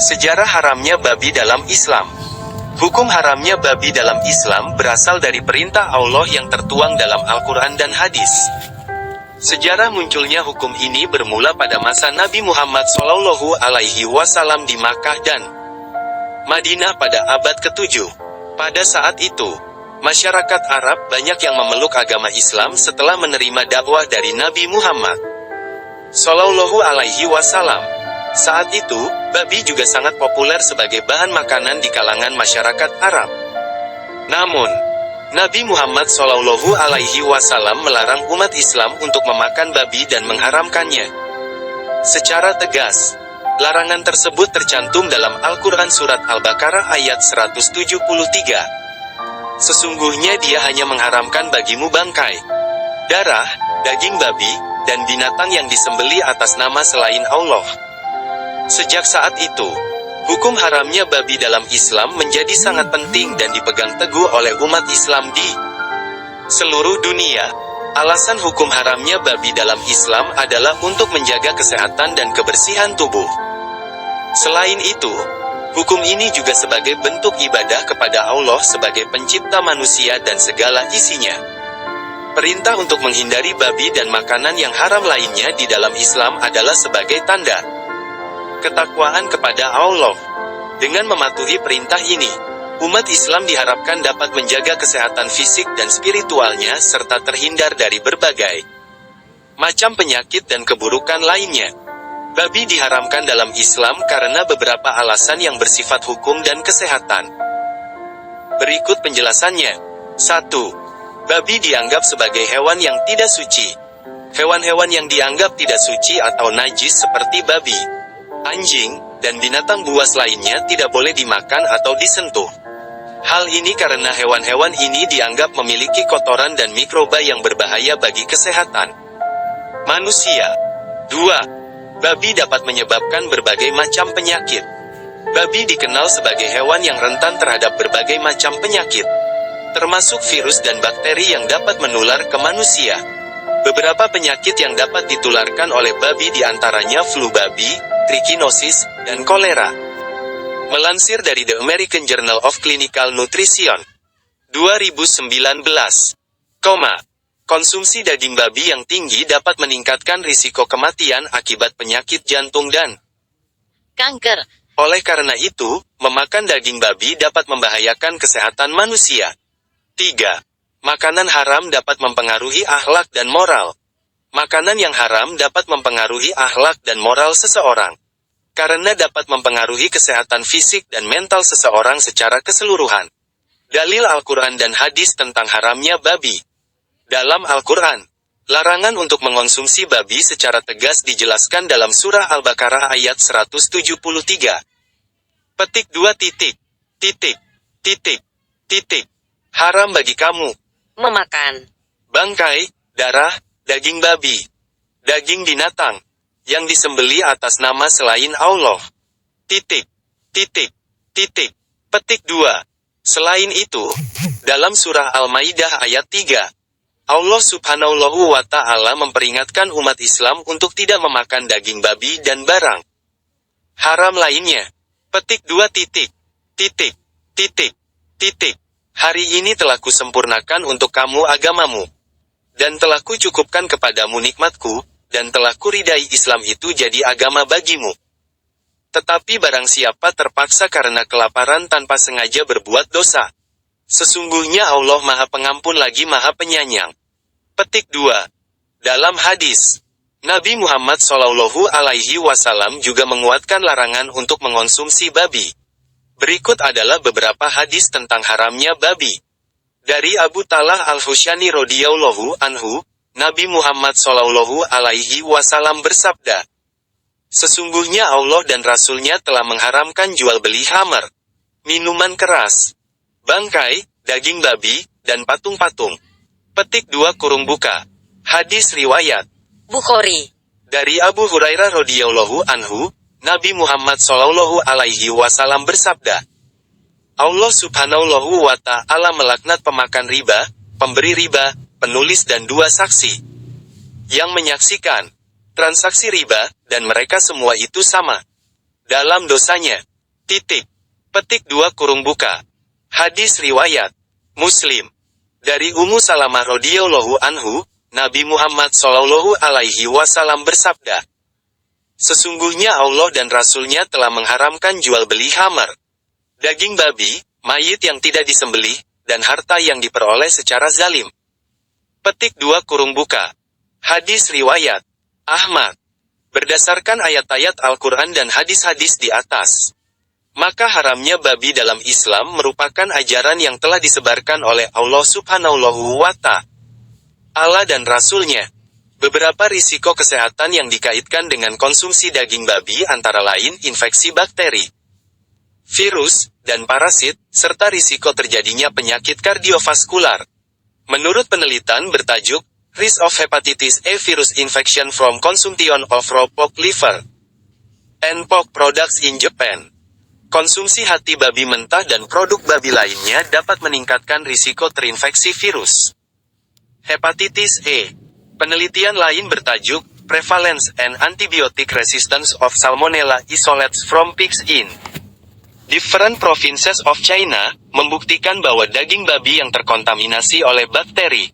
Sejarah haramnya babi dalam Islam. Hukum haramnya babi dalam Islam berasal dari perintah Allah yang tertuang dalam Al-Quran dan hadis. Sejarah munculnya hukum ini bermula pada masa Nabi Muhammad SAW di Makkah dan Madinah pada abad ke-7. Pada saat itu, masyarakat Arab banyak yang memeluk agama Islam setelah menerima dakwah dari Nabi Muhammad SAW. Saat itu, babi juga sangat populer sebagai bahan makanan di kalangan masyarakat Arab. Namun, Nabi Muhammad SAW melarang umat Islam untuk memakan babi dan mengharamkannya secara tegas. Larangan tersebut tercantum dalam Al-Quran Surat Al-Baqarah ayat 173. Sesungguhnya Dia hanya mengharamkan bagimu bangkai, darah, daging babi, dan binatang yang disembelih atas nama selain Allah. Sejak saat itu, hukum haramnya babi dalam Islam menjadi sangat penting dan dipegang teguh oleh umat Islam di seluruh dunia. Alasan hukum haramnya babi dalam Islam adalah untuk menjaga kesehatan dan kebersihan tubuh. Selain itu, hukum ini juga sebagai bentuk ibadah kepada Allah sebagai pencipta manusia dan segala isinya. Perintah untuk menghindari babi dan makanan yang haram lainnya di dalam Islam adalah sebagai tanda ketakwaan kepada Allah. Dengan mematuhi perintah ini, umat Islam diharapkan dapat menjaga kesehatan fisik dan spiritualnya serta terhindar dari berbagai macam penyakit dan keburukan lainnya. Babi diharamkan dalam Islam karena beberapa alasan yang bersifat hukum dan kesehatan. Berikut penjelasannya. 1. Babi dianggap sebagai hewan yang tidak suci. Hewan-hewan yang dianggap tidak suci atau najis seperti babi, anjing, dan binatang buas lainnya tidak boleh dimakan atau disentuh. Hal ini karena hewan-hewan ini dianggap memiliki kotoran dan mikroba yang berbahaya bagi kesehatan manusia. 2. Babi dapat menyebabkan berbagai macam penyakit. Babi dikenal sebagai hewan yang rentan terhadap berbagai macam penyakit, termasuk virus dan bakteri yang dapat menular ke manusia. Beberapa penyakit yang dapat ditularkan oleh babi diantaranya flu babi, trichinosis, dan kolera. Melansir dari The American Journal of Clinical Nutrition, 2019, konsumsi daging babi yang tinggi dapat meningkatkan risiko kematian akibat penyakit jantung dan kanker. Oleh karena itu, memakan daging babi dapat membahayakan kesehatan manusia. 3. Makanan haram dapat mempengaruhi akhlak dan moral. Makanan yang haram dapat mempengaruhi akhlak dan moral seseorang, karena dapat mempengaruhi kesehatan fisik dan mental seseorang secara keseluruhan. Dalil Al-Quran dan hadis tentang haramnya babi. Dalam Al-Quran, larangan untuk mengonsumsi babi secara tegas dijelaskan dalam surah Al-Baqarah ayat 173. Petik 2 titik. Titik. Titik. Titik. Haram bagi kamu Memakan bangkai, darah, daging babi, daging binatang yang disembelih atas nama selain Allah. Titik. Titik. Titik. Petik 2. Selain itu, dalam surah Al-Maidah ayat 3, Allah Subhanahu wa Ta'ala memperingatkan umat Islam untuk tidak memakan daging babi dan barang haram lainnya. Petik 2 titik. Titik. Titik. Titik. Hari ini telah kusempurnakan untuk kamu agamamu, dan telah kucukupkan kepadamu nikmatku, dan telah kuridai Islam itu jadi agama bagimu. Tetapi barang siapa terpaksa karena kelaparan tanpa sengaja berbuat dosa, sesungguhnya Allah Maha Pengampun lagi Maha Penyayang. Petik 2. Dalam hadis, Nabi Muhammad SAW juga menguatkan larangan untuk mengonsumsi babi. Berikut adalah beberapa hadis tentang haramnya babi. Dari Abu Talhah Al-Husyani radhiyallahu anhu, Nabi Muhammad SAW bersabda, sesungguhnya Allah dan Rasul-Nya telah mengharamkan jual beli khamar, minuman keras, bangkai, daging babi, dan patung-patung. Petik 2 kurung buka. Hadis riwayat Bukhari. Dari Abu Hurairah radhiyallahu anhu, Nabi Muhammad SAW bersabda, Allah Subhanahu wa Ta'ala melaknat pemakan riba, pemberi riba, penulis dan 2 saksi yang menyaksikan transaksi riba, dan mereka semua itu sama dalam dosanya. Titik. Petik 2 kurung buka. Hadis riwayat Muslim. Dari Ummu Salamah radhiyallahu anhu, Nabi Muhammad shallallahu alaihi wasallam bersabda, "Sesungguhnya Allah dan Rasul-Nya telah mengharamkan jual beli khamar, daging babi, mayit yang tidak disembelih, dan harta yang diperoleh secara zalim." Petik 2 kurung buka. Hadis riwayat Ahmad. Berdasarkan ayat-ayat Al-Quran dan hadis-hadis di atas, maka haramnya babi dalam Islam merupakan ajaran yang telah disebarkan oleh Allah Subhanahu wa Ta'ala dan Rasul-Nya. Beberapa risiko kesehatan yang dikaitkan dengan konsumsi daging babi antara lain infeksi bakteri, virus, dan parasit, serta risiko terjadinya penyakit kardiovaskular. Menurut penelitian bertajuk Risk of Hepatitis A Virus Infection from Consumption of Raw Pork Liver and Pork Products in Japan, konsumsi hati babi mentah dan produk babi lainnya dapat meningkatkan risiko terinfeksi virus hepatitis A. Penelitian lain bertajuk Prevalence and Antibiotic Resistance of Salmonella Isolates from Pigs in Different Provinces of China, membuktikan bahwa daging babi yang terkontaminasi oleh bakteri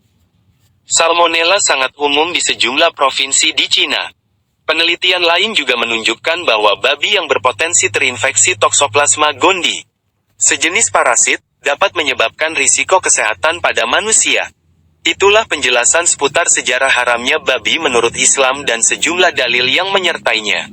Salmonella sangat umum di sejumlah provinsi di Cina. Penelitian lain juga menunjukkan bahwa babi yang berpotensi terinfeksi Toxoplasma gondii, sejenis parasit, dapat menyebabkan risiko kesehatan pada manusia. Itulah penjelasan seputar sejarah haramnya babi menurut Islam dan sejumlah dalil yang menyertainya.